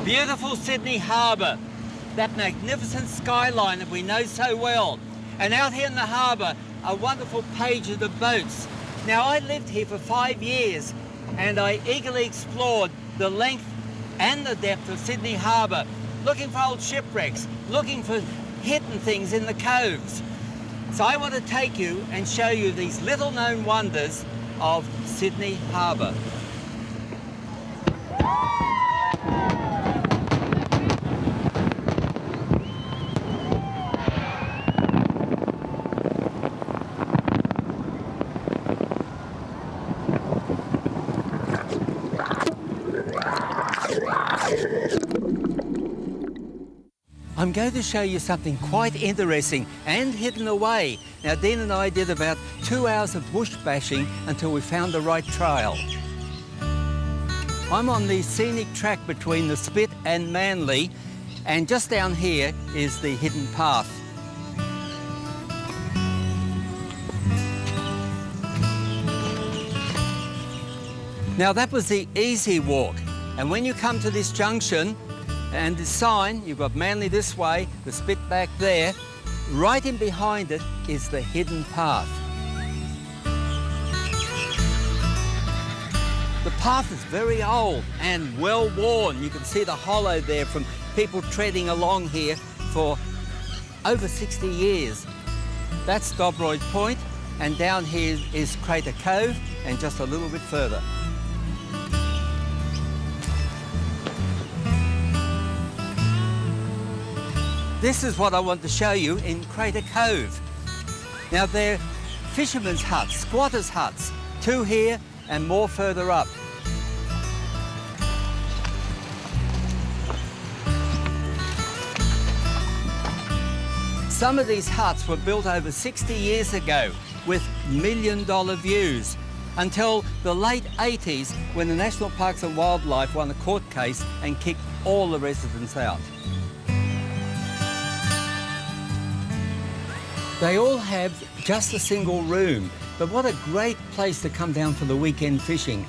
Beautiful Sydney Harbour, that magnificent skyline that we know so well. And out here in the harbour, a wonderful page of the boats. Now, I lived here for 5 years and I eagerly explored the length and the depth of Sydney Harbour, looking for old shipwrecks, looking for hidden things in the coves. So I want to take you and show you these little known wonders of Sydney Harbour. I'm going to show you something quite interesting and hidden away. Now, Dean and I did about 2 hours of bush bashing until we found the right trail. I'm on the scenic track between the Spit and Manly, and just down here is the hidden path. Now, that was the easy walk, and when you come to this junction, and the sign, you've got Manly this way, the Spit back there. Right in behind it is the hidden path. The path is very old and well worn. You can see the hollow there from people treading along here for over 60 years. That's Dobroyd Point, and down here is Crater Cove, and just a little bit further. This is what I want to show you in Crater Cove. Now, they're fishermen's huts, squatters' huts, 2 here and more further up. Some of these huts were built over 60 years ago with million-dollar views until the late 80s, when the National Parks and Wildlife won a court case and kicked all the residents out. They all have just a single room, but what a great place to come down for the weekend fishing.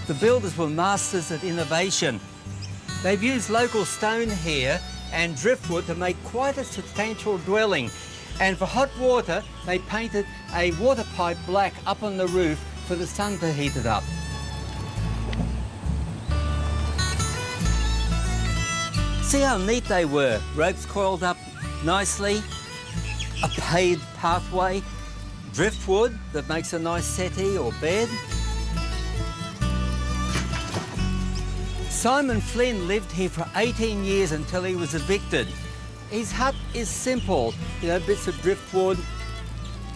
The builders were masters at innovation. They've used local stone here and driftwood to make quite a substantial dwelling. And for hot water, they painted a water pipe black up on the roof for the sun to heat it up. See how neat they were, ropes coiled up nicely. A paved pathway, driftwood that makes a nice settee or bed. Simon Flynn lived here for 18 years until he was evicted. His hut is simple, you know, bits of driftwood,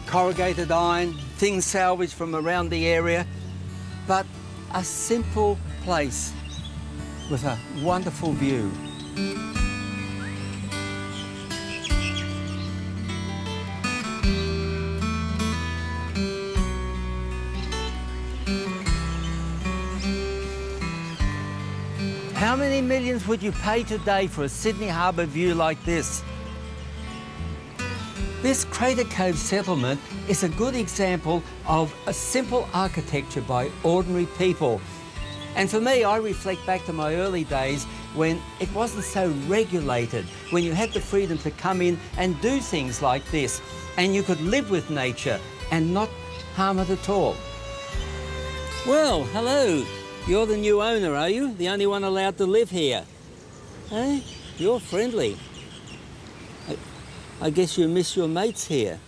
corrugated iron, things salvaged from around the area, but a simple place with a wonderful view. How many millions would you pay today for a Sydney Harbour view like this? This Crater Cove settlement is a good example of a simple architecture by ordinary people. And for me, I reflect back to my early days when it wasn't so regulated, when you had the freedom to come in and do things like this, and you could live with nature and not harm it at all. Well, hello. You're the new owner, are you? The only one allowed to live here. Hey, you're friendly. I guess you miss your mates here.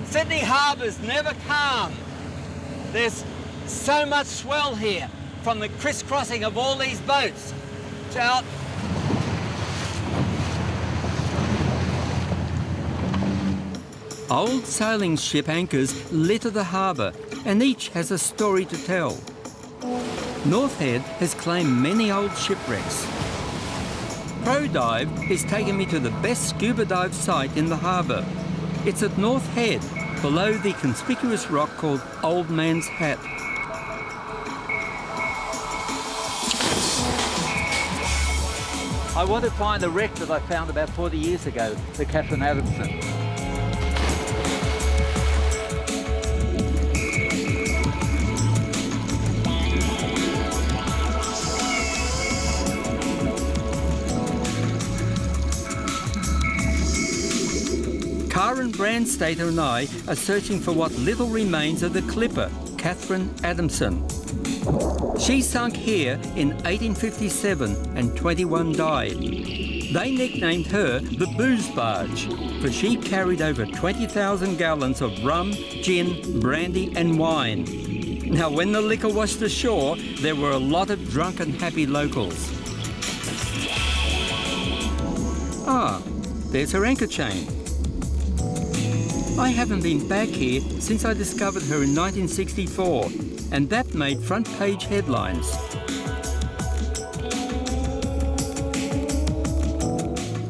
Sydney Harbour's never calm. There's so much swell here from the crisscrossing of all these boats. Out. Old sailing ship anchors litter the harbour, and each has a story to tell. North Head has claimed many old shipwrecks. Pro Dive is taking me to the best scuba dive site in the harbour. It's at North Head, below the conspicuous rock called Old Man's Hat. I want to find the wreck that I found about 40 years ago, the Catherine Adamson. Fran Stater and I are searching for what little remains of the clipper, Catherine Adamson. She sunk here in 1857 and 21 died. They nicknamed her the Booze Barge, for she carried over 20,000 gallons of rum, gin, brandy and wine. Now, when the liquor washed ashore, there were a lot of drunken, happy locals. Ah, there's her anchor chain. I haven't been back here since I discovered her in 1964, and that made front page headlines.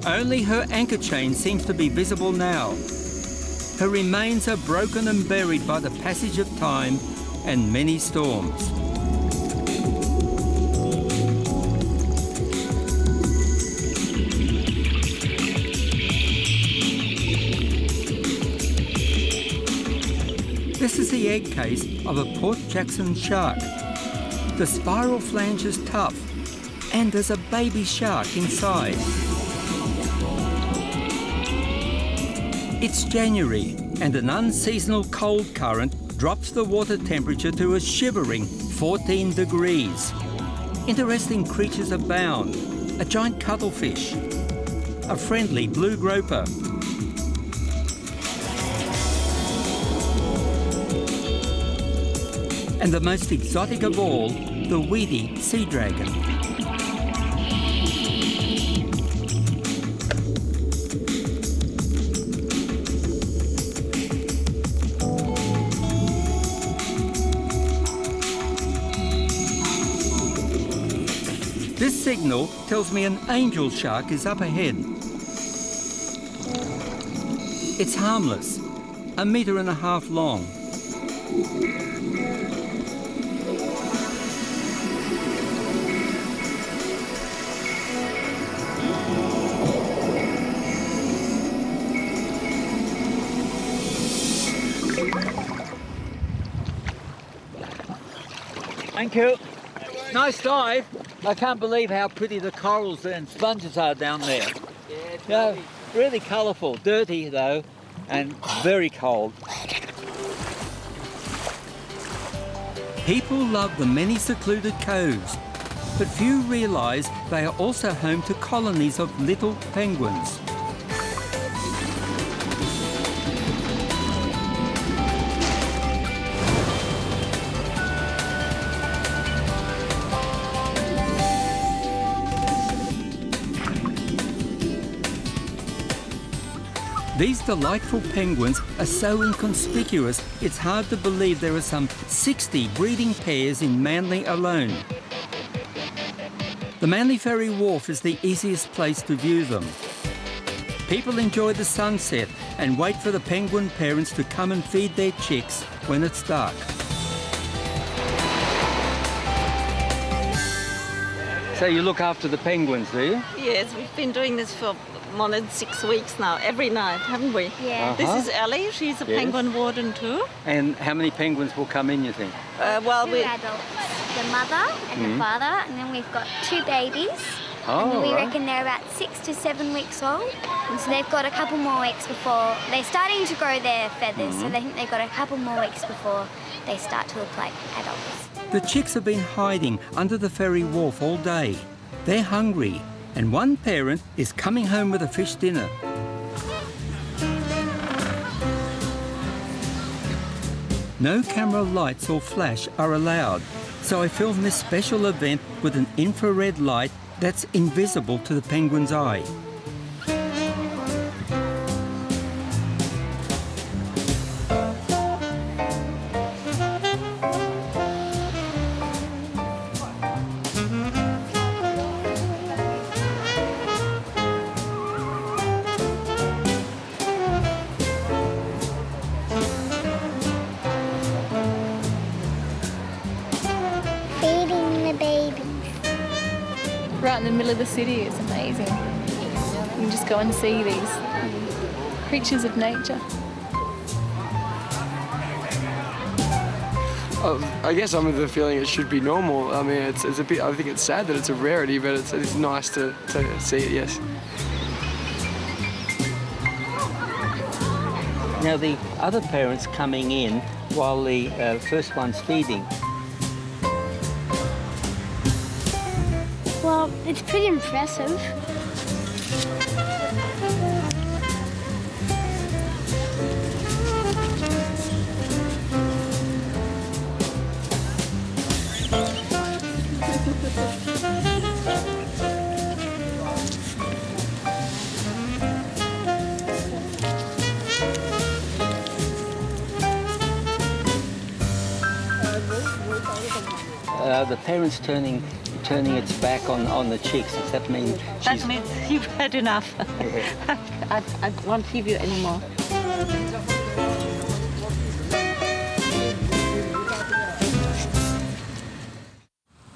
Only her anchor chain seems to be visible now. Her remains are broken and buried by the passage of time and many storms. This is the egg case of a Port Jackson shark. The spiral flange is tough, and there's a baby shark inside. It's January, and an unseasonal cold current drops the water temperature to a shivering 14 degrees. Interesting creatures abound. A giant cuttlefish, a friendly blue groper, and the most exotic of all, the weedy sea dragon. This signal tells me an angel shark is up ahead. It's harmless, 1.5 meters long. Thank you. Nice dive. I can't believe how pretty the corals and sponges are down there. Yeah, really colourful. Dirty though, and very cold. People love the many secluded coves, but few realise they are also home to colonies of little penguins. These delightful penguins are so inconspicuous, it's hard to believe there are some 60 breeding pairs in Manly alone. The Manly Ferry Wharf is the easiest place to view them. People enjoy the sunset and wait for the penguin parents to come and feed their chicks when it's dark. So you look after the penguins, do you? Yes, we've been doing this for more than 6 weeks now, every night, haven't we? Yeah. This is Ellie, she's a penguin warden too. And how many penguins will come in, you think? Well, Two adults, the mother and the father, and then we've got 2 babies. Oh, and we right. reckon they're about 6 to 7 weeks old. And so they've got a couple more weeks before they're starting to grow their feathers. So they think they've got a couple more weeks before they start to look like adults. The chicks have been hiding under the ferry wharf all day. They're hungry, and one parent is coming home with a fish dinner. No camera lights or flash are allowed, so I filmed this special event with an infrared light that's invisible to the penguin's eye. Right in the middle of the city, it's amazing. You can just go and see these creatures of nature. I guess I'm of the feeling it should be normal. I mean, it's a bit. I think it's sad that it's a rarity, but it's nice to see it. Yes. Now the other parent's coming in while the first one's feeding. Well, it's pretty impressive. The parent's turning its back on the chicks. Does that mean she's... That means you've had enough. I won't feed you anymore.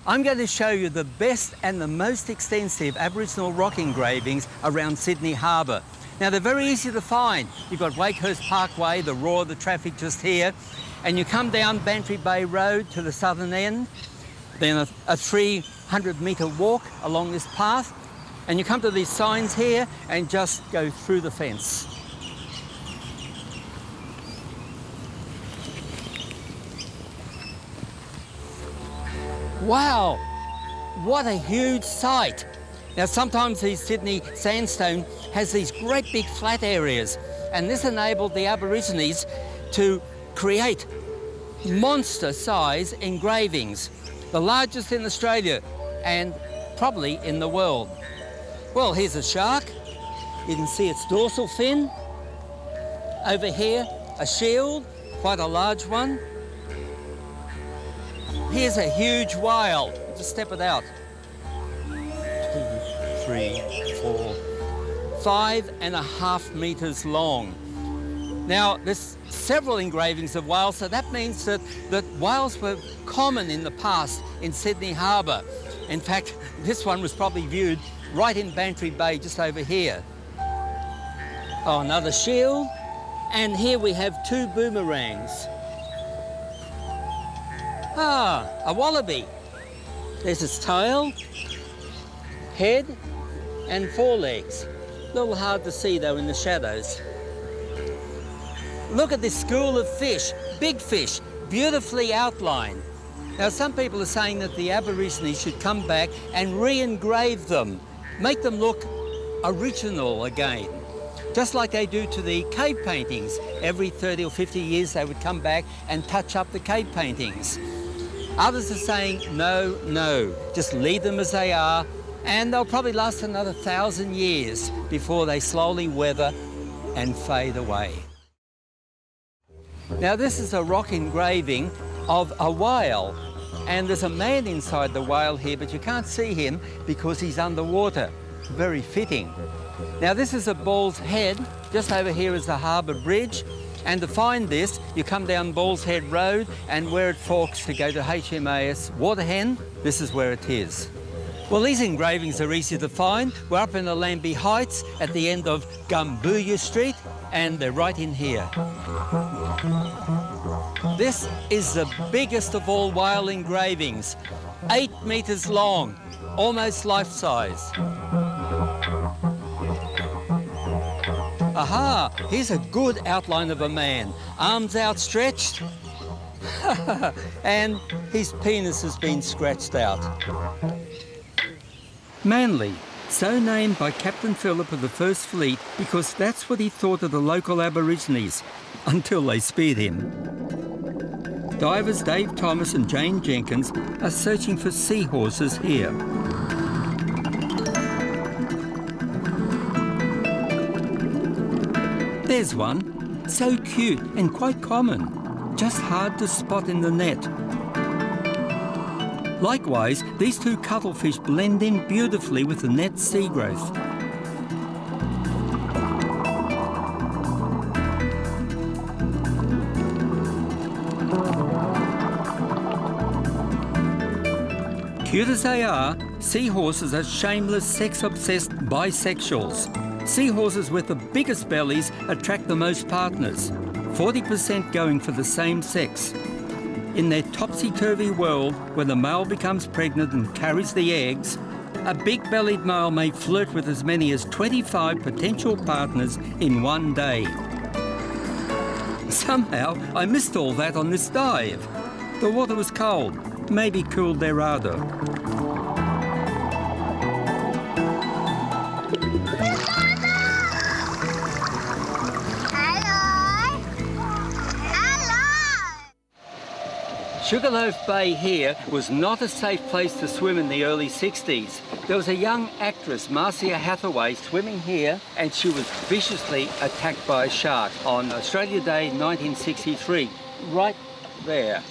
I'm going to show you the best and the most extensive Aboriginal rock engravings around Sydney Harbour. Now, they're very easy to find. You've got Wakehurst Parkway, the roar of the traffic just here, and you come down Bantry Bay Road to the southern end, then a 300-metre walk along this path, and you come to these signs here and just go through the fence. Wow, what a huge site. Now sometimes the Sydney sandstone has these great big flat areas, and this enabled the Aborigines to create monster-size engravings, the largest in Australia and probably in the world. Well, here's a shark. You can see its dorsal fin. Over here, a shield, quite a large one. Here's a huge whale. Just step it out. 2, 3, 4, 5.5 metres long. Now, there's several engravings of whales, so that means that whales were common in the past in Sydney Harbour. In fact, this one was probably viewed right in Bantry Bay, just over here. Oh, another shield. And here we have 2 boomerangs. Ah, a wallaby. There's its tail, head, and forelegs. A little hard to see though in the shadows. Look at this school of fish, big fish, beautifully outlined. Now some people are saying that the Aborigines should come back and re-engrave them, make them look original again. Just like they do to the cave paintings. Every 30 or 50 years they would come back and touch up the cave paintings. Others are saying, no, no, just leave them as they are, and they'll probably last another 1,000 years before they slowly weather and fade away. Now this is a rock engraving of a whale, and there's a man inside the whale here, but you can't see him because he's underwater. Very fitting. Now this is a bull's head. Just over here is the harbour bridge. And to find this, you come down Bull's Head Road, and where it forks to go to HMAS Waterhen, this is where it is. Well, these engravings are easy to find. We're up in the Lambie Heights at the end of Gumbuya Street, and they're right in here. This is the biggest of all whale engravings, 8 metres long, almost life-size. Aha, here's a good outline of a man. Arms outstretched, and his penis has been scratched out. Manly, so named by Captain Phillip of the First Fleet because that's what he thought of the local Aborigines, until they speared him. Divers Dave Thomas and Jane Jenkins are searching for seahorses here. There's one, so cute and quite common, just hard to spot in the net. Likewise, these 2 cuttlefish blend in beautifully with the net sea growth. Cute as they are, seahorses are shameless, sex-obsessed bisexuals. Seahorses with the biggest bellies attract the most partners, 40% going for the same sex. In their topsy-turvy world, where the male becomes pregnant and carries the eggs, a big-bellied male may flirt with as many as 25 potential partners in one day. Somehow I missed all that on this dive. The water was cold, maybe cooled thereafter. Sugarloaf Bay here was not a safe place to swim in the early 60s. There was a young actress, Marcia Hathaway, swimming here, and she was viciously attacked by a shark on Australia Day 1963, right there.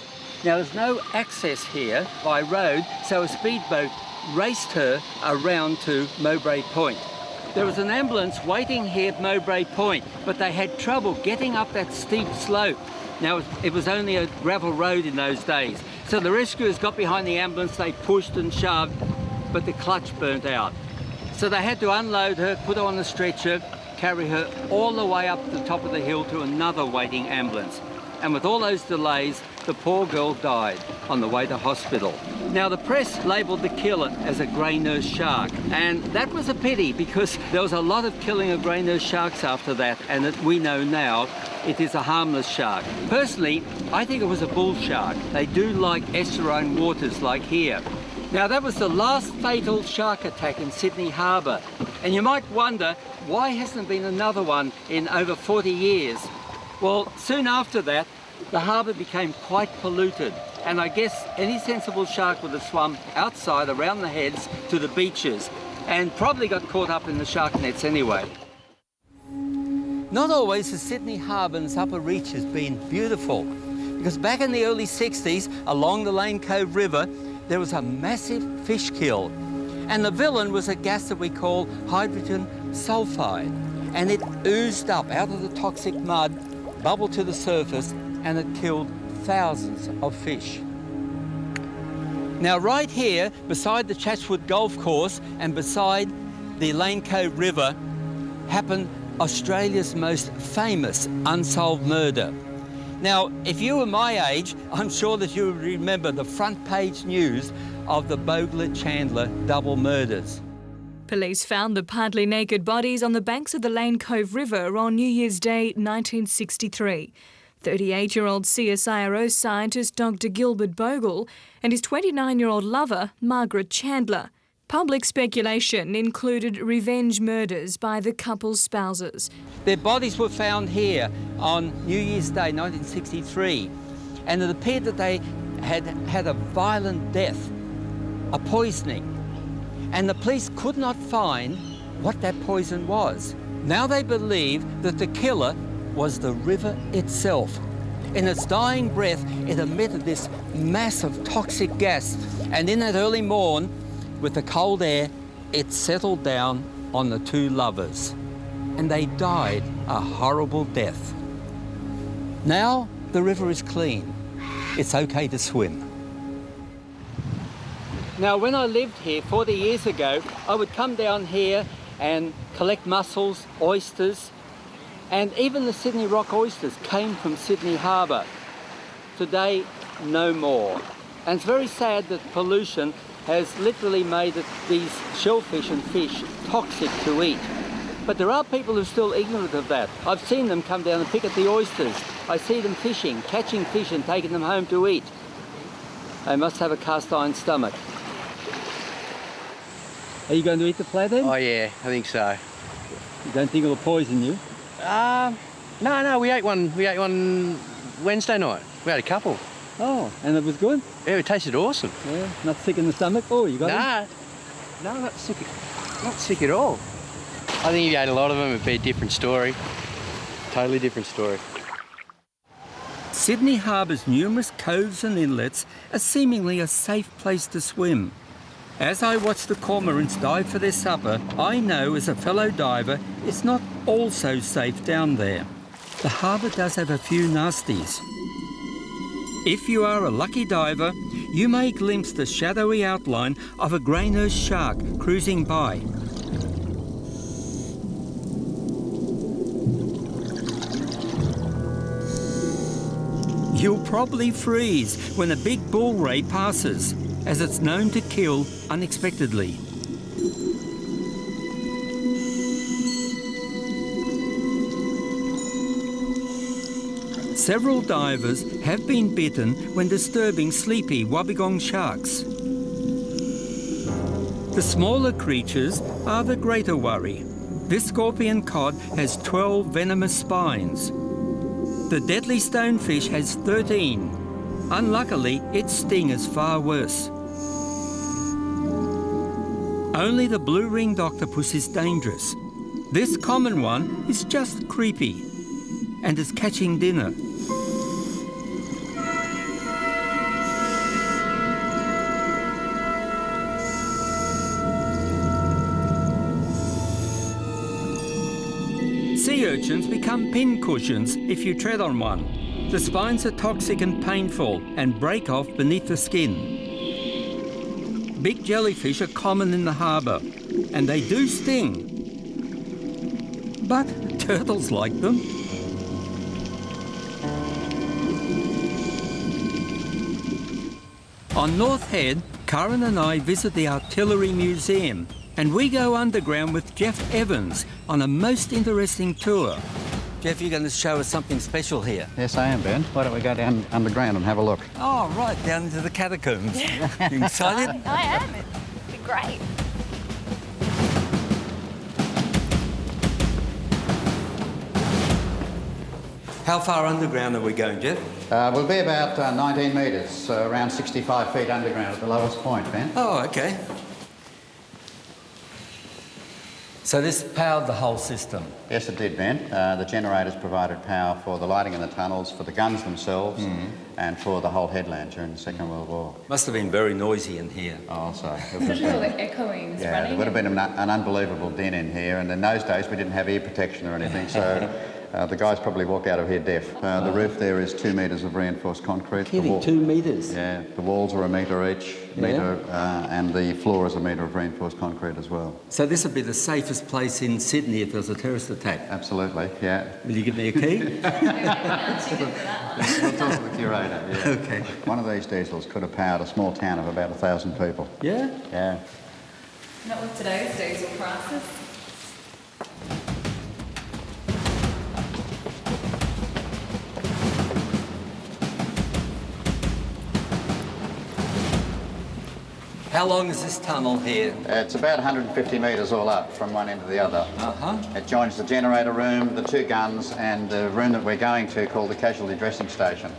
Now there's no access here by road, so a speedboat raced her around to Mowbray Point. There was an ambulance waiting here at Mowbray Point, but they had trouble getting up that steep slope. Now, it was only a gravel road in those days. So the rescuers got behind the ambulance, they pushed and shoved, but the clutch burnt out. So they had to unload her, put her on a stretcher, carry her all the way up the top of the hill to another waiting ambulance. And with all those delays, the poor girl died on the way to hospital. Now, the press labelled the killer as a grey nurse shark, and that was a pity because there was a lot of killing of grey nurse sharks after that, and that we know now it is a harmless shark. Personally, I think it was a bull shark. They do like estuarine waters like here. Now, that was the last fatal shark attack in Sydney Harbour, and you might wonder, why hasn't there been another one in over 40 years? Well, soon after that, the harbour became quite polluted, and I guess any sensible shark would have swum outside around the heads to the beaches and probably got caught up in the shark nets anyway. Not always has Sydney Harbour and its upper reaches been beautiful, because back in the early 60s, along the Lane Cove River, there was a massive fish kill, and the villain was a gas that we call hydrogen sulfide, and it oozed up out of the toxic mud, bubbled to the surface, and it killed thousands of fish. Now, right here, beside the Chatswood Golf Course and beside the Lane Cove River, happened Australia's most famous unsolved murder. Now, if you were my age, I'm sure that you would remember the front page news of the Bogle Chandler double murders. Police found the partly naked bodies on the banks of the Lane Cove River on New Year's Day 1963. 38-year-old CSIRO scientist Dr. Gilbert Bogle and his 29-year-old lover, Margaret Chandler. Public speculation included revenge murders by the couple's spouses. Their bodies were found here on New Year's Day 1963, and it appeared that they had had a violent death, a poisoning, and the police could not find what that poison was. Now they believe that the killer was the river itself. In its dying breath, it emitted this mass of toxic gas, and in that early morn, with the cold air, it settled down on the two lovers, and they died a horrible death. Now the river is clean. It's okay to swim. Now, when I lived here 40 years ago, I would come down here and collect mussels, oysters, and even the Sydney rock oysters came from Sydney Harbour. Today, no more. And it's very sad that pollution has literally made these shellfish and fish toxic to eat. But there are people who are still ignorant of that. I've seen them come down and pick at the oysters. I see them fishing, catching fish and taking them home to eat. They must have a cast iron stomach. Are you going to eat the flathead? Oh yeah, I think so. You don't think it'll poison you? No, we ate one Wednesday night. We had a couple. Oh, and it was good? Yeah, it tasted awesome. Yeah, not sick in the stomach? Oh, you got it? No, not sick at all. I think if you ate a lot of them, it'd be a different story. Totally different story. Sydney Harbour's numerous coves and inlets are seemingly a safe place to swim. As I watch the cormorants dive for their supper, I know as a fellow diver it's not all so safe down there. The harbour does have a few nasties. If you are a lucky diver, you may glimpse the shadowy outline of a grey nurse shark cruising by. You'll probably freeze when a big bull ray passes, as it's known to kill unexpectedly. Several divers have been bitten when disturbing sleepy wobbegong sharks. The smaller creatures are the greater worry. This scorpion cod has 12 venomous spines. The deadly stonefish has 13. Unluckily, its sting is far worse. Only the blue-ringed octopus is dangerous. This common one is just creepy and is catching dinner. Sea urchins become pin cushions if you tread on one. The spines are toxic and painful and break off beneath the skin. Big jellyfish are common in the harbour and they do sting. But turtles like them. On North Head, Curran and I visit the Artillery Museum and we go underground with Jeff Evans on a most interesting tour. Jeff, you're going to show us something special here. Yes, I am, Ben. Why don't we go down underground and have a look? Oh, right, down into the catacombs. You excited? I am. It'll be great. How far underground are we going, Jeff? We'll be about 19 metres, so around 65 feet underground at the lowest point, Ben. Oh, OK. So this powered the whole system? Yes, it did, Ben. The generators provided power for the lighting in the tunnels, for the guns themselves, and for the whole headland during the Second World War. Must have been very noisy in here. Oh, so. Especially all the echoings yeah, running. there would have been an unbelievable din in here, and in those days we didn't have ear protection or anything, so the guys probably walked out of here deaf. The roof there is 2 metres of reinforced concrete. Kidding, 2 metres? Yeah, the walls are 1 metre each, and the floor is 1 metre of reinforced concrete as well. So this would be the safest place in Sydney if there was a terrorist attack? Absolutely, yeah. Will you give me a key? We'll talk to the curator, yeah. OK. One of these diesels could have powered a small town of about 1,000 people. Yeah? Yeah. Not with today's diesel prices. How long is this tunnel here? It's about 150 metres all up from one end to the other. It joins the generator room, the 2 guns, and the room that we're going to called the casualty dressing station.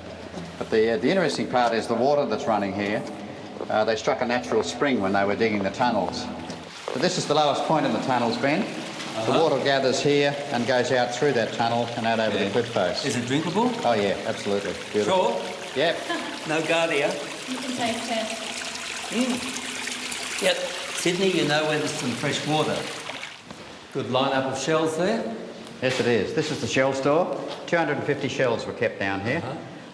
But the interesting part is the water that's running here. They struck a natural spring when they were digging the tunnels. But this is the lowest point in the tunnels, Ben. The water gathers here and goes out through that tunnel and out over the cliff face. Is it drinkable? Oh yeah, absolutely. Beautiful. Sure? Yep. No Guardia? You can taste test. Yep. Sydney, you know where there's some fresh water. Good line-up of shells there. Yes, it is. This is the shell store. 250 shells were kept down here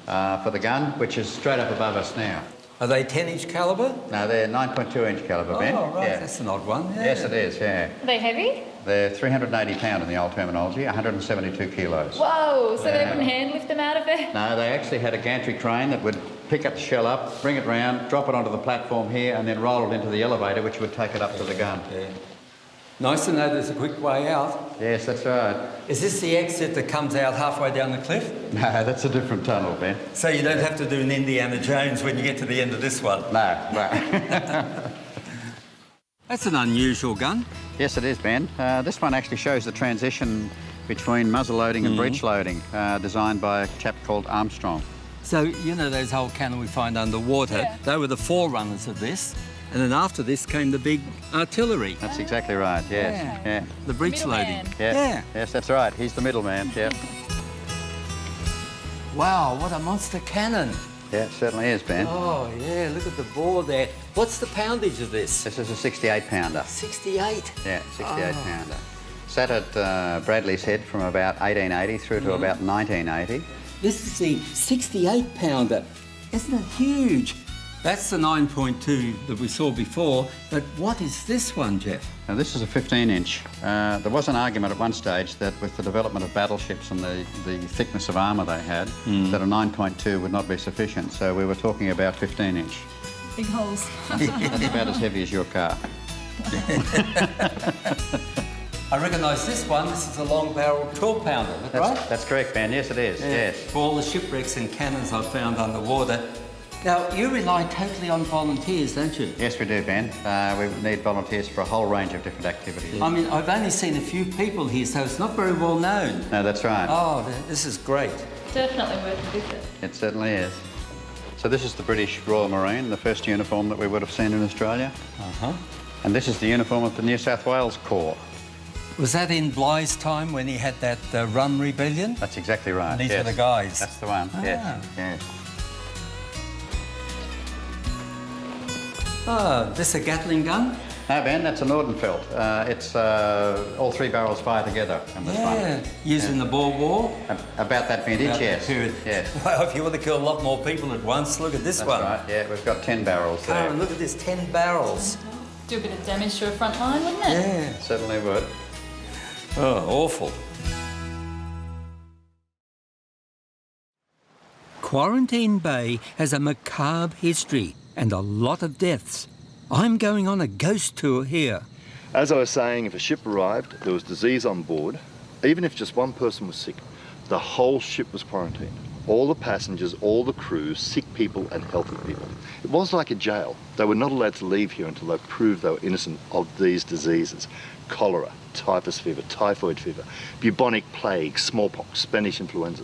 for the gun, which is straight up above us now. Are they 10-inch calibre? No, they're 9.2-inch calibre, Ben. Oh, right. Yeah. That's an odd one. Yeah. Yes, it is, yeah. Are they heavy? They're 380 pound in the old terminology, 172 kilos. Whoa, so they wouldn't hand lift them out of there? No, they actually had a gantry crane that would pick up the shell up, bring it round, drop it onto the platform here, and then roll it into the elevator, which would take it up to the gun. Yeah. Nice to know there's a quick way out. Yes, that's right. Is this the exit that comes out halfway down the cliff? No, that's a different tunnel, Ben. So you don't have to do an Indiana Jones when you get to the end of this one? No. That's an unusual gun. Yes, it is, Ben. This one actually shows the transition between muzzle loading and breech loading, designed by a chap called Armstrong. So, you know those old cannon we find underwater? Yeah. They were the forerunners of this. And then after this came the big artillery. That's exactly right, yes. Yeah. The breech loading. Yeah. Yes, that's right. He's the middleman, yeah. Wow, what a monster cannon. Yeah, it certainly is, Ben. Oh, yeah, look at the bore there. What's the poundage of this? This is a 68-pounder. 68? Yeah, 68-pounder. Sat at Bradley's Head from about 1880 through to about 1980. This is the 68-pounder. Isn't it huge? That's the 9.2 that we saw before, but what is this one, Jeff? Now, this is a 15-inch. There was an argument at one stage that with the development of battleships and the thickness of armour they had, that a 9.2 would not be sufficient, so we were talking about 15-inch. Big holes. That's about as heavy as your car. I recognise this one. This is a long-barrelled 12-pounder, is that right? That's correct, Ben. Yes, it is. Yes. For all the shipwrecks and cannons I've found underwater. Now, you rely totally on volunteers, don't you? Yes, we do, Ben. We need volunteers for a whole range of different activities. I mean, I've only seen a few people here, so it's not very well known. No, that's right. Oh, this is great. Definitely worth a visit. It certainly is. So this is the British Royal Marine, the first uniform that we would have seen in Australia. Uh-huh. And this is the uniform of the New South Wales Corps. Was that in Bly's time when he had that rum rebellion? That's exactly right. And these yes. were the guys? That's the one, yes. Yes. Oh, this a Gatling gun? No, Ben, that's a Nordenfelt. It's all 3 barrels fire together in this one. Used in the Boer War? About that vintage, About yes. that period. Yes. Well, if you want to kill a lot more people at once, look at this one. That's right, yeah, we've got 10 barrels there. Oh, look at this, 10 barrels. Do a bit of damage to a front line, wouldn't it? Yeah. Certainly would. Oh, awful. Quarantine Bay has a macabre history and a lot of deaths. I'm going on a ghost tour here. As I was saying, if a ship arrived, there was disease on board, even if just one person was sick, the whole ship was quarantined. All the passengers, all the crews, sick people and healthy people. It was like a jail. They were not allowed to leave here until they proved they were innocent of these diseases. Cholera, typhus fever, typhoid fever, bubonic plague, smallpox, Spanish influenza.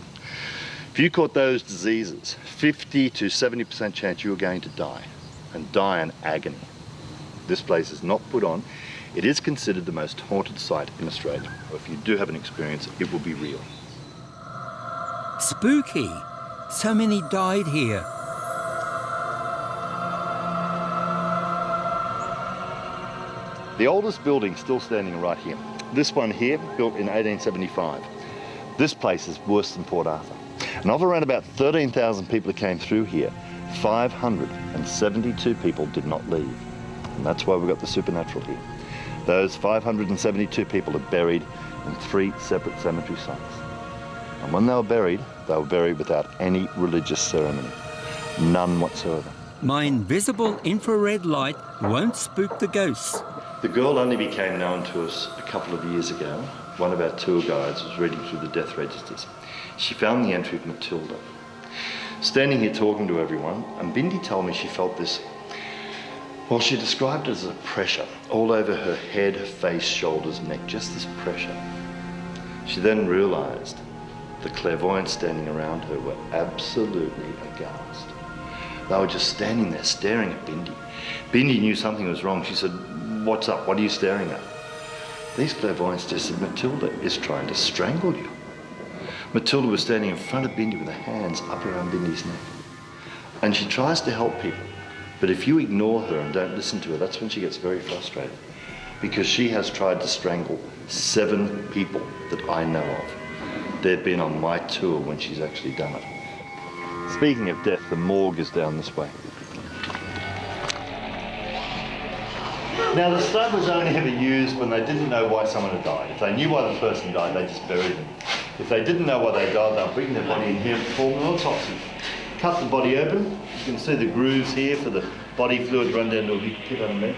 If you caught those diseases, 50 to 70% chance you were going to die, and die in agony. This place is not put on. It is considered the most haunted site in Australia. If you do have an experience, it will be real. Spooky. So many died here. The oldest building still standing right here. This one here, built in 1875. This place is worse than Port Arthur. And of around about 13,000 people that came through here, 572 people did not leave. And that's why we've got the supernatural here. Those 572 people are buried in 3 separate cemetery sites. And when they were buried without any religious ceremony. None whatsoever. My invisible infrared light won't spook the ghosts. The girl only became known to us a couple of years ago. One of our tour guides was reading through the death registers. She found the entry of Matilda. Standing here talking to everyone, and Bindi told me she felt this, well, she described it as a pressure all over her head, face, shoulders, neck, just this pressure. She then realised the clairvoyants standing around her were absolutely aghast. They were just standing there staring at Bindi. Bindi knew something was wrong. She said, "What's up? What are you staring at?" These clairvoyants just said, "Matilda is trying to strangle you." Matilda was standing in front of Bindi with her hands up around Bindi's neck. And she tries to help people. But if you ignore her and don't listen to her, that's when she gets very frustrated. Because she has tried to strangle 7 people that I know of. They've been on my tour when she's actually done it. Speaking of death, the morgue is down this way. Now, the stud was only ever used when they didn't know why someone had died. If they knew why the person died, they just buried them. If they didn't know why they died, they'll bring their body in here and perform an autopsy. Cut the body open. You can see the grooves here for the body fluid run down to a big pit underneath.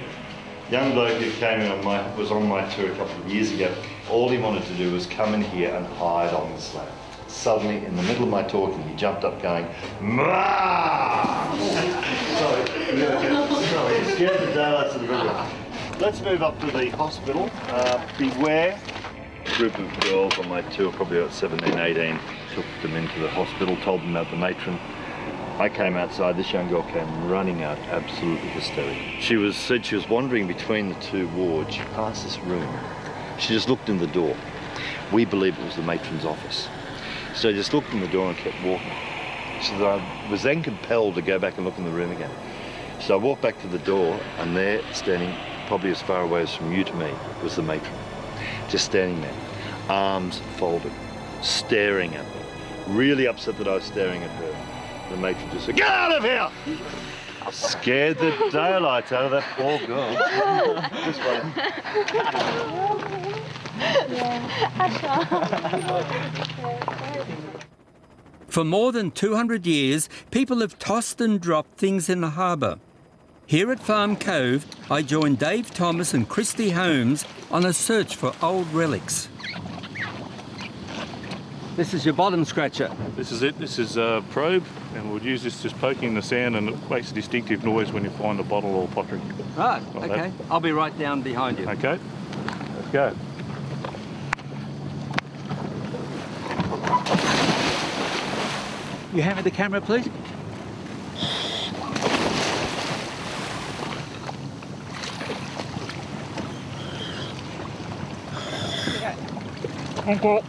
Young bloke who came in was on my tour a couple of years ago. All he wanted to do was come in here and hide on the slab. Suddenly, in the middle of my talking, he jumped up going, "Mah!" Sorry, he scared the daylights of the river. Let's move up to the hospital. Beware. A group of girls on my tour, probably about 17, 18, took them into the hospital, told them about the matron. I came outside, this young girl came running out, absolutely hysterical. She said she was wandering between the 2 wards. She passed this room. She just looked in the door. We believed it was the matron's office. So I just looked in the door and kept walking. So I was then compelled to go back and look in the room again. So I walked back to the door, and there, standing probably as far away as from you to me, was the matron. Just standing there, arms folded, staring at me. Really upset that I was staring at her. The matron just said, "Get out of here!" Scared the daylights out of that poor girl. This way. For more than 200 years, people have tossed and dropped things in the harbour. Here at Farm Cove, I joined Dave Thomas and Christy Holmes on a search for old relics. This is your bottom scratcher. This is it. This is a probe, and we'll use this just poking in the sand, and it makes a distinctive noise when you find a bottle or pottery. Right, like okay. that. I'll be right down behind you. Okay, let's go. You hand me the camera, please. Thank you.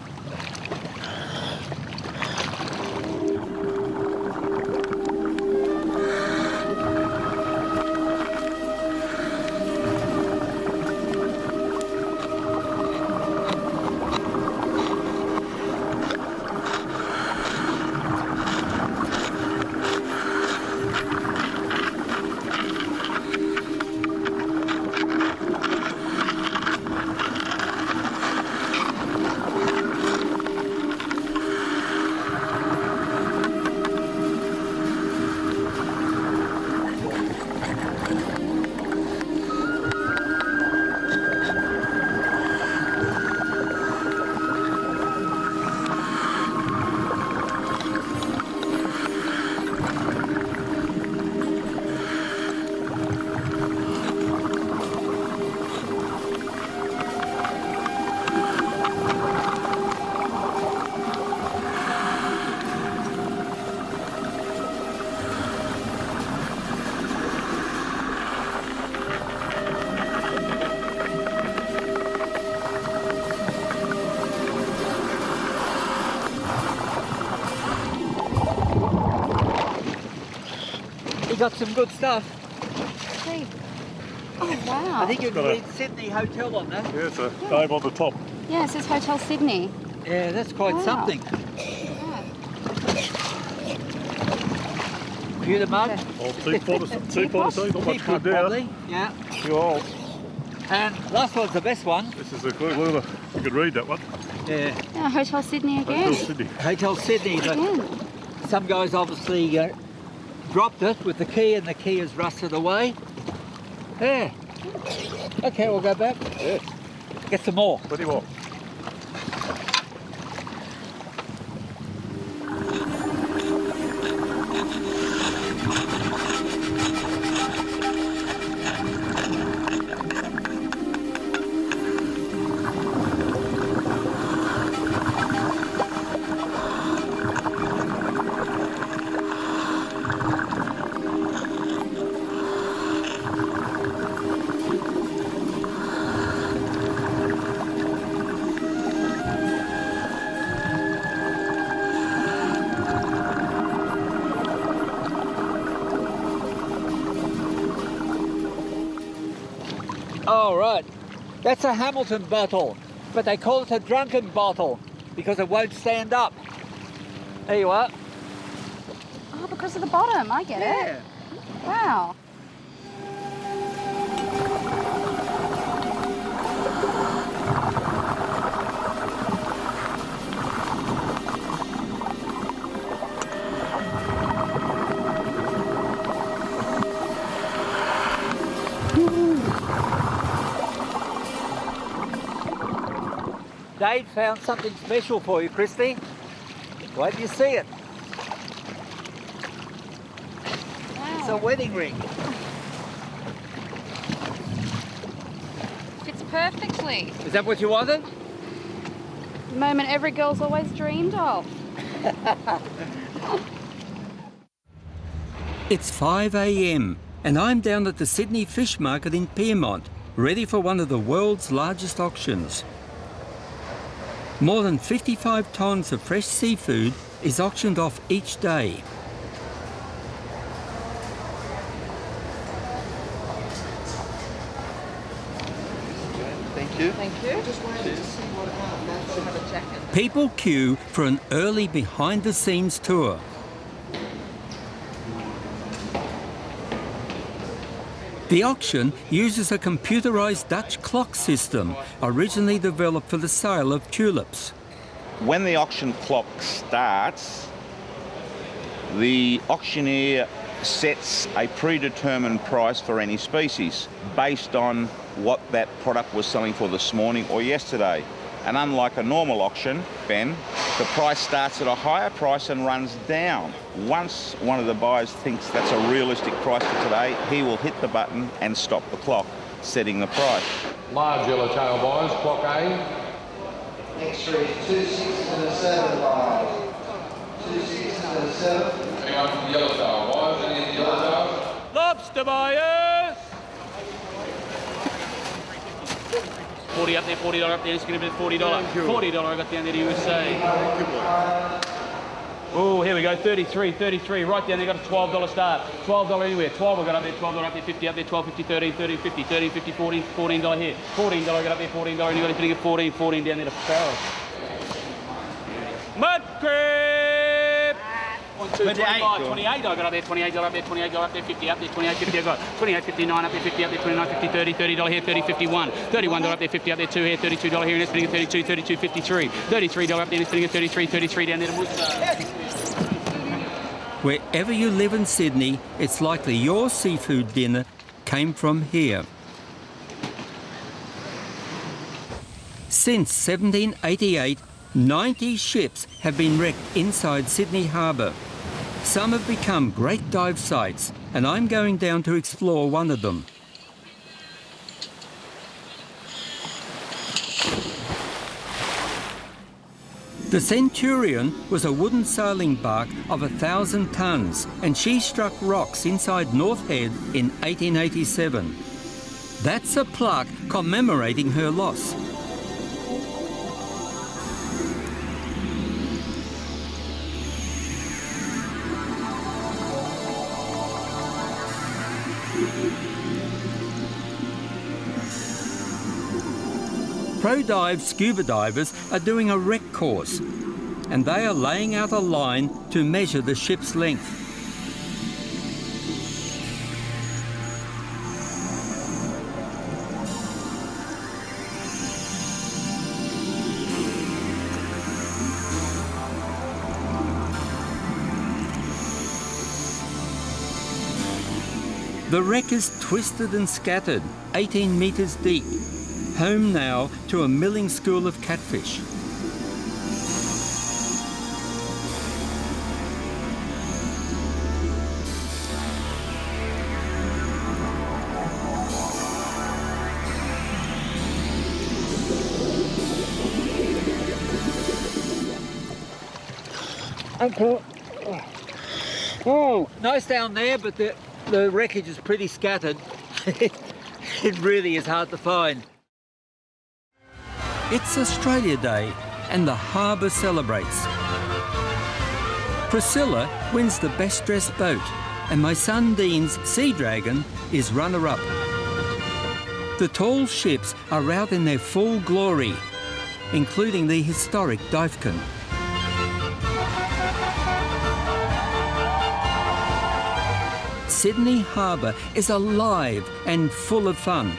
You got some good stuff. Hey. Oh, wow. I think you can read Sydney Hotel on that. Yeah, it's a name on the top. Yeah, it says Hotel Sydney. Yeah, that's quite something. Yeah. Pewter mug. Oh, teapot, not much good there. Probably. Yeah. Too old. And last one's the best one. This is a good Luna. You could read that one. Yeah. Yeah, Hotel Sydney again. Hotel Sydney. Hotel Sydney. But Again. some guys obviously dropped it with the key, and the key has rusted away. Yeah. Okay, we'll go back. Yes. Get some more. Plenty more. Oh, right. That's a Hamilton bottle, but they call it a drunken bottle because it won't stand up. There you are. Oh, because of the bottom. I get it. Wow. Dave found something special for you, Christy. Wait till you see it. Wow. It's a wedding ring. Fits perfectly. Is that what you wanted? The moment every girl's always dreamed of. It's 5 a.m. and I'm down at the Sydney Fish Market in Pyrmont, ready for one of the world's largest auctions. More than 55 tonnes of fresh seafood is auctioned off each day. Thank you. Thank you. People queue for an early behind-the-scenes tour. The auction uses a computerised Dutch clock system, originally developed for the sale of tulips. When the auction clock starts, the auctioneer sets a predetermined price for any species based on what that product was selling for this morning or yesterday. And unlike a normal auction, Ben, the price starts at a higher price and runs down. Once one of the buyers thinks that's a realistic price for today, he will hit the button and stop the clock, setting the price. Large yellowtail buyers, clock A. Extra is 2 6s and a 7 buyers. 2 6s and a 7. Anyone from the yellowtail buyers? Any of the yellowtails? Lobster buyers! 40 up there, $40 up there, it's going to be $40. $40 I got down there to USA. Oh, here we go, 33, right down there, got a $12 start. $12 anywhere, 12 I got up there, $12 up there, 50 up there, 12, 50, 13, 30, 50, 13, 50, 14, $14 here. $14 I got up there, $14, and you got anything at 14, 14 down there to Farrell. Mud crab! 1, 2, 25, 28 I got up there, $28 up there, $28 up there, 50 up there, 28, 50 I got, 28, 59 up there, 50 up there, 29, 50, 30, $30 here, 30, 51, $31 up there, 50 up there, 2 here, $32 here, and it's sitting at 32, 32, 53, $33 up there, and it's sitting at 33, 33 down there to Worcester. Wherever you live in Sydney, it's likely your seafood dinner came from here. Since 1788, 90 ships have been wrecked inside Sydney Harbour. Some have become great dive sites, and I'm going down to explore one of them. The Centurion was a wooden sailing bark of 1,000 tonnes, and she struck rocks inside North Head in 1887. That's a plaque commemorating her loss. Pro-dive scuba divers are doing a wreck course, and they are laying out a line to measure the ship's length. The wreck is twisted and scattered, 18 metres deep. Home now to a milling school of catfish. Okay. Oh, nice down there, but the wreckage is pretty scattered. It really is hard to find. It's Australia Day and the harbour celebrates. Priscilla wins the best dressed boat and my son Dean's Sea Dragon is runner-up. The tall ships are out in their full glory, including the historic Dolphin. Sydney Harbour is alive and full of fun.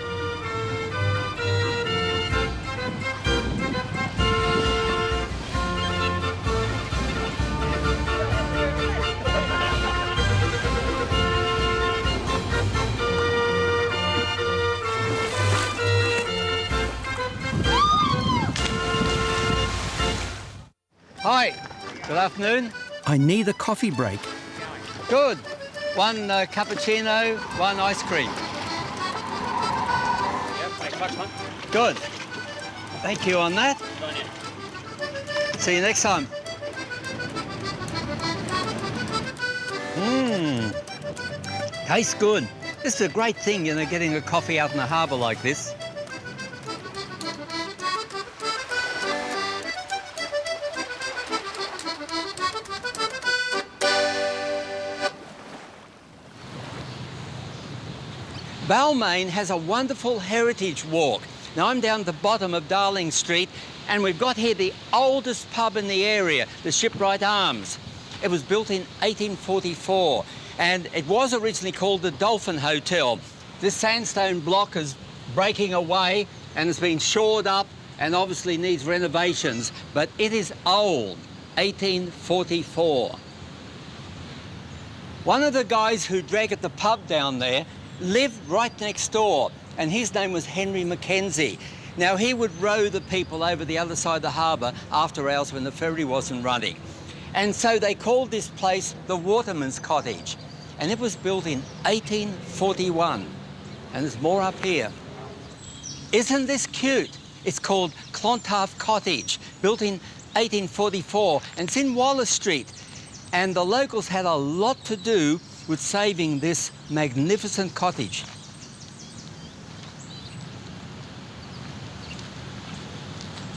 Hi, good afternoon. I need a coffee break. Good. One cappuccino, one ice cream. Yep, thanks much, man. Good. Thank you on that. See you next time. Tastes good. This is a great thing, you know, getting a coffee out in the harbour like this. Balmain has a wonderful heritage walk. Now I'm down at the bottom of Darling Street and we've got here the oldest pub in the area, the Shipwright Arms. It was built in 1844 and it was originally called the Dolphin Hotel. This sandstone block is breaking away and it's been shored up and obviously needs renovations, but it is old, 1844. One of the guys who drank at the pub down there lived right next door, and his name was Henry Mackenzie. Now, he would row the people over the other side of the harbour after hours when the ferry wasn't running. And so they called this place the Waterman's Cottage. And it was built in 1841. And there's more up here. Isn't this cute? It's called Clontarf Cottage, built in 1844, and it's in Wallace Street. And the locals had a lot to do with saving this magnificent cottage.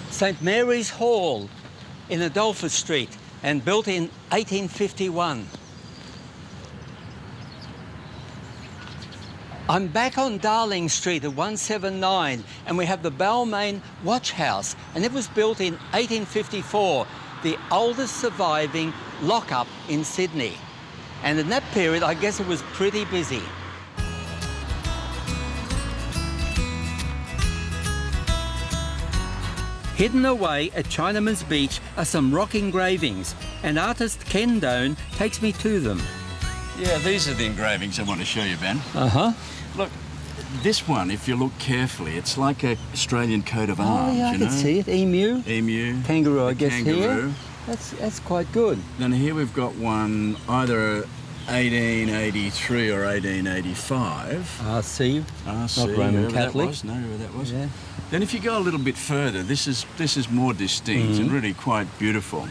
St Mary's Hall in Adolphus Street, and built in 1851. I'm back on Darling Street at 179, and we have the Balmain Watch House, and it was built in 1854, the oldest surviving lock-up in Sydney. And in that period, I guess it was pretty busy. Hidden away at Chinaman's Beach are some rock engravings, and artist Ken Doan takes me to them. Yeah, these are the engravings I want to show you, Ben. Uh-huh. Look, this one, if you look carefully, it's like an Australian coat of arms, yeah, I can see it. Emu. Emu. Kangaroo, I guess, kangaroo. here. That's quite good. Then here we've got one either 1883 or 1885. RC. RC. Not Roman Catholic. That was. No, whoever that was. Yeah. Then if you go a little bit further, this is more distinct and really quite beautiful.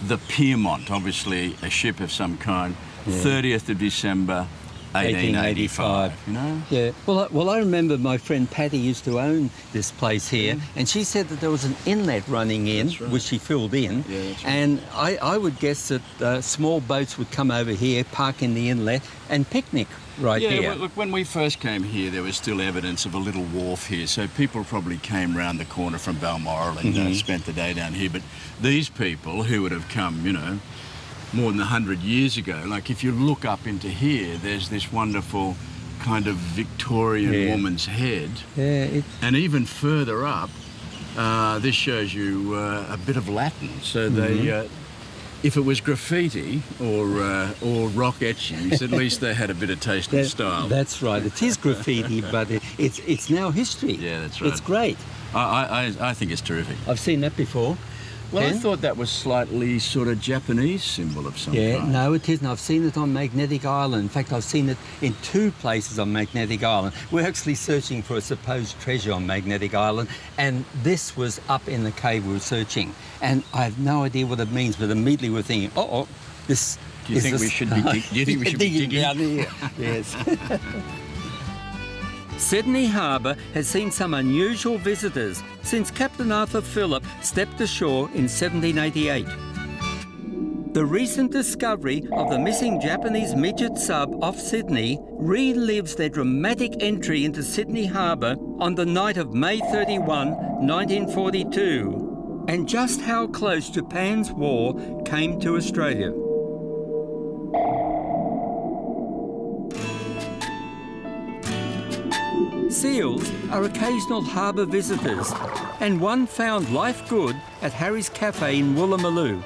The Pyrmont, obviously a ship of some kind, 30th of December, 1885. You know? Yeah. Well, I remember my friend Patty used to own this place here, and she said that there was an inlet running in, which she filled in, and I would guess that small boats would come over here, park in the inlet, and picnic right here. Yeah, look, when we first came here, there was still evidence of a little wharf here, so people probably came round the corner from Balmoral and spent the day down here. But these people who would have come, you know, more than 100 years ago, like if you look up into here, there's this wonderful kind of Victorian woman's head. Yeah. And even further up, this shows you a bit of Latin. So they, if it was graffiti or rock etchings, at least they had a bit of taste and style. That's right. It is graffiti, but it's now history. Yeah, that's right. It's great. I think it's terrific. I've seen that before. Well, I thought that was slightly sort of Japanese symbol of some kind. Yeah, no, it isn't. I've seen it on Magnetic Island. In fact, I've seen it in 2 places on Magnetic Island. We're actually searching for a supposed treasure on Magnetic Island, and this was up in the cave we were searching. And I have no idea what it means, but immediately we're thinking, this... Do you think we should be digging down here? Yes. Sydney Harbour has seen some unusual visitors since Captain Arthur Phillip stepped ashore in 1788. The recent discovery of the missing Japanese midget sub off Sydney relives their dramatic entry into Sydney Harbour on the night of May 31, 1942, and just how close Japan's war came to Australia. Seals are occasional harbour visitors, and one found life good at Harry's Cafe in Woolloomooloo.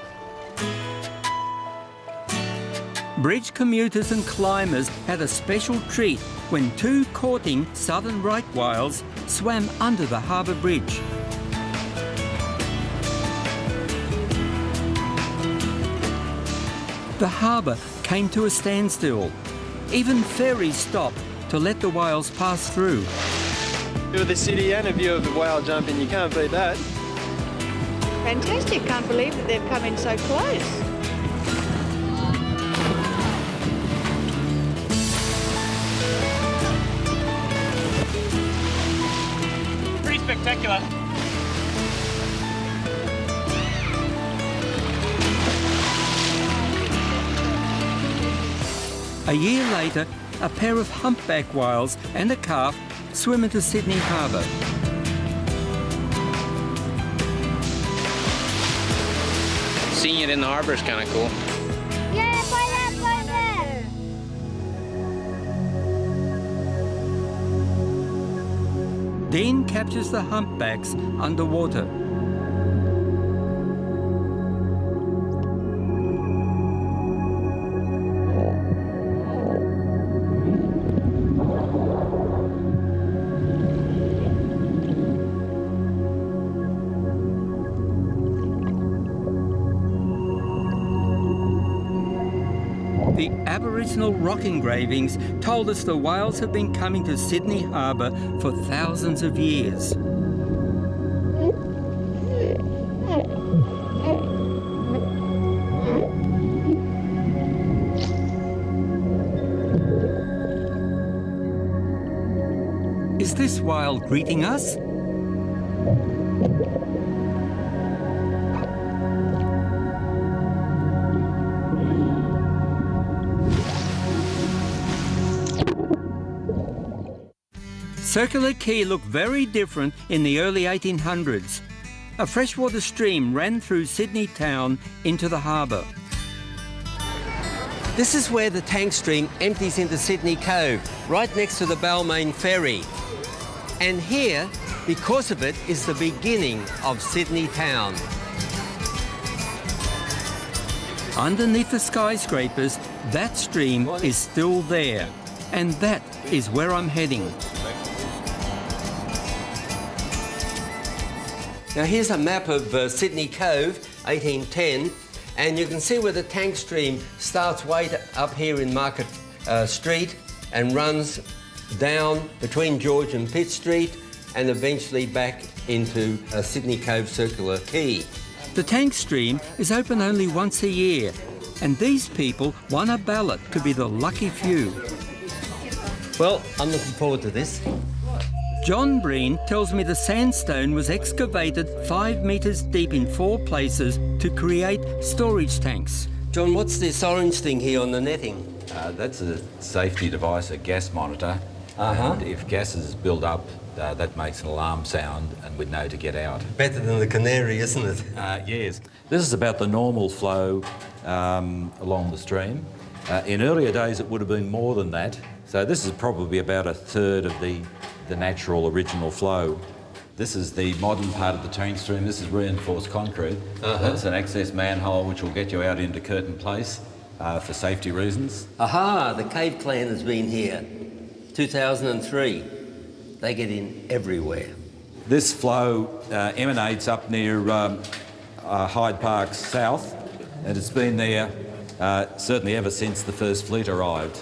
Bridge commuters and climbers had a special treat when 2 courting southern right whales swam under the harbour bridge. The harbour came to a standstill. Even ferries stopped to let the whales pass through. View of the city and a view of the whale jumping, you can't beat that. Fantastic, can't believe that they've come in so close. Pretty spectacular. A year later, a pair of humpback whales and a calf swim into Sydney Harbour. Seeing it in the harbour is kind of cool. Yeah, play that. Dean captures the humpbacks underwater. National Rock Engravings told us the whales have been coming to Sydney Harbour for thousands of years. Is this whale greeting us? Circular Quay looked very different in the early 1800s. A freshwater stream ran through Sydney town into the harbour. This is where the tank stream empties into Sydney Cove, right next to the Balmain ferry. And here, because of it, is the beginning of Sydney town. Underneath the skyscrapers, that stream is still there. And that is where I'm heading. Now here's a map of Sydney Cove, 1810, and you can see where the tank stream starts way up here in Market Street and runs down between George and Pitt Street and eventually back into Sydney Cove Circular Quay. The tank stream is open only once a year, and these people won a ballot to be the lucky few. Well, I'm looking forward to this. John Breen tells me the sandstone was excavated 5 metres deep in 4 places to create storage tanks. John, what's this orange thing here on the netting? That's a safety device, a gas monitor. And if gases build up, that makes an alarm sound and we'd know to get out. Better than the canary, isn't it? Yes. This is about the normal flow along the stream. In earlier days, it would have been more than that. So this is probably about a third of the natural original flow. This is the modern part of the tank stream. This is reinforced concrete. That's an access manhole which will get you out into Curtin Place for safety reasons. Aha, the Cave Clan has been here. 2003. They get in everywhere. This flow emanates up near Hyde Park South, and it's been there certainly ever since the first fleet arrived.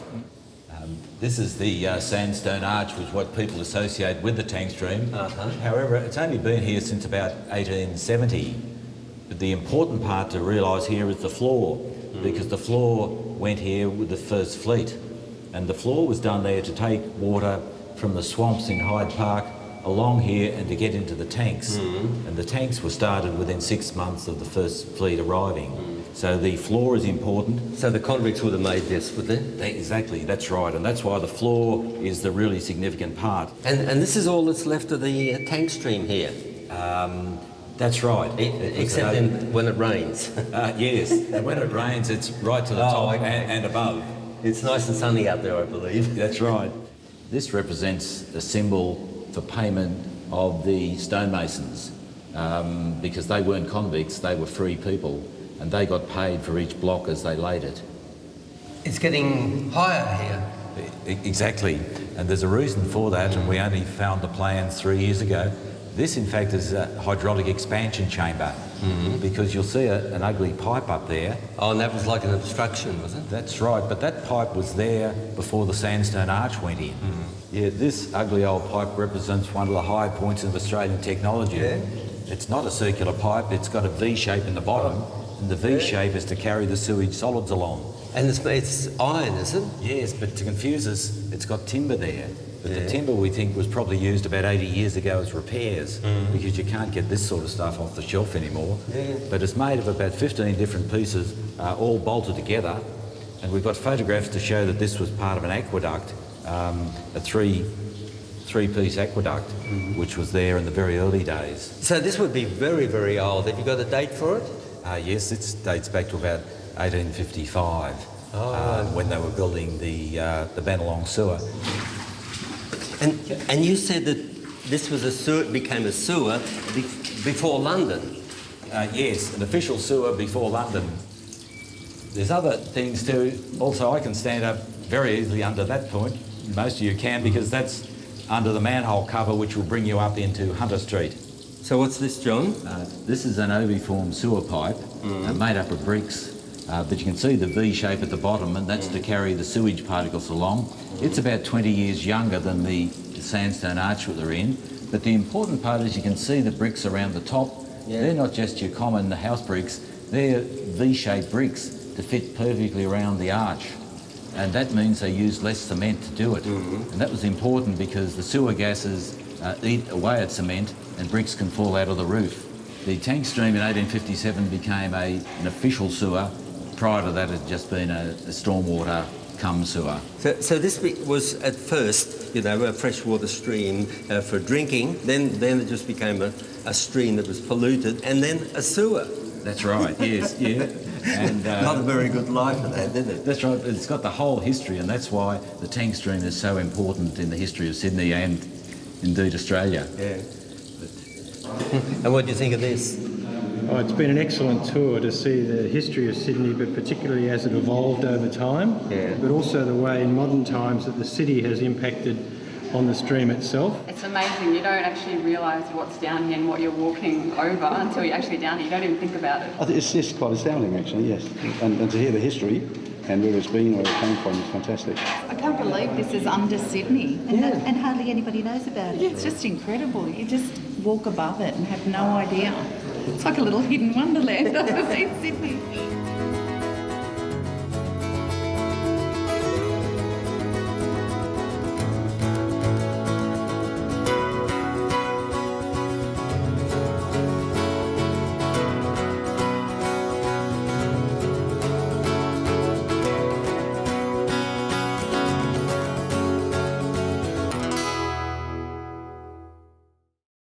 This is the sandstone arch, which is what people associate with the tank stream. However, it's only been here since about 1870. But the important part to realise here is the floor, because the floor went here with the first fleet. And the floor was done there to take water from the swamps in Hyde Park along here and to get into the tanks. And the tanks were started within 6 months of the first fleet arriving. So the floor is important. So the convicts would have made this, would they? Exactly, that's right. And that's why the floor is the really significant part. And this is all that's left of the tank stream here? That's right. Except when it rains? Yes, and when it rains, it's right to the top and above. It's nice and sunny out there, I believe. That's right. This represents a symbol for payment of the stonemasons because they weren't convicts, they were free people, and they got paid for each block as they laid it. It's getting higher here. Exactly, and there's a reason for that, and we only found the plans 3 years ago. This, in fact, is a hydraulic expansion chamber because you'll see an ugly pipe up there. Oh, and that was like an obstruction, was it? That's right, but that pipe was there before the sandstone arch went in. Yeah, this ugly old pipe represents one of the high points of Australian technology. Yeah. It's not a circular pipe, it's got a V shape in the bottom, and the V shape is to carry the sewage solids along. And it's iron, is it? Yes, but to confuse us, it's got timber there. But the timber, we think, was probably used about 80 years ago as repairs because you can't get this sort of stuff off the shelf anymore. But it's made of about 15 different pieces, all bolted together. And we've got photographs to show that this was part of an aqueduct, a three-piece aqueduct, which was there in the very early days. So this would be very, very old. Have you got a date for it? Yes, it dates back to about 1855 when they were building the Bennelong sewer. And you said that this was a sewer, became a sewer before London? Yes, an official sewer before London. There's other things too. Also, I can stand up very easily under that point. Most of you can because that's under the manhole cover which will bring you up into Hunter Street. So what's this, John? This is an oviform sewer pipe made up of bricks But you can see the V shape at the bottom, and that's to carry the sewage particles along. It's about 20 years younger than the sandstone arch that they're in. But the important part is you can see the bricks around the top. Yeah. They're not just your common house bricks, they're V-shaped bricks to fit perfectly around the arch. And that means they use less cement to do it. And that was important because the sewer gases eat away at cement and bricks can fall out of the roof. The tank stream in 1857 became an official sewer. Prior to that, it had just been a stormwater cum sewer. So this was at first, you know, a freshwater stream for drinking. Then it just became a stream that was polluted, and then a sewer. That's right. Yes, yeah. And not a very good life for that, did it? That's right. It's got the whole history, and that's why the tank stream is so important in the history of Sydney and indeed Australia. Yeah. And what do you think of this? Oh, it's been an excellent tour to see the history of Sydney, but particularly as it evolved over time, but also the way in modern times that the city has impacted on the stream itself. It's amazing. You don't actually realise what's down here and what you're walking over until you're actually down here. You don't even think about it. I think it's just quite astounding, actually, yes. And to hear the history and where it's been, where it came from, is fantastic. I can't believe this is under Sydney and hardly anybody knows about it. It's just incredible. You just walk above it and have no idea. It's like a little hidden wonderland underneath Sydney.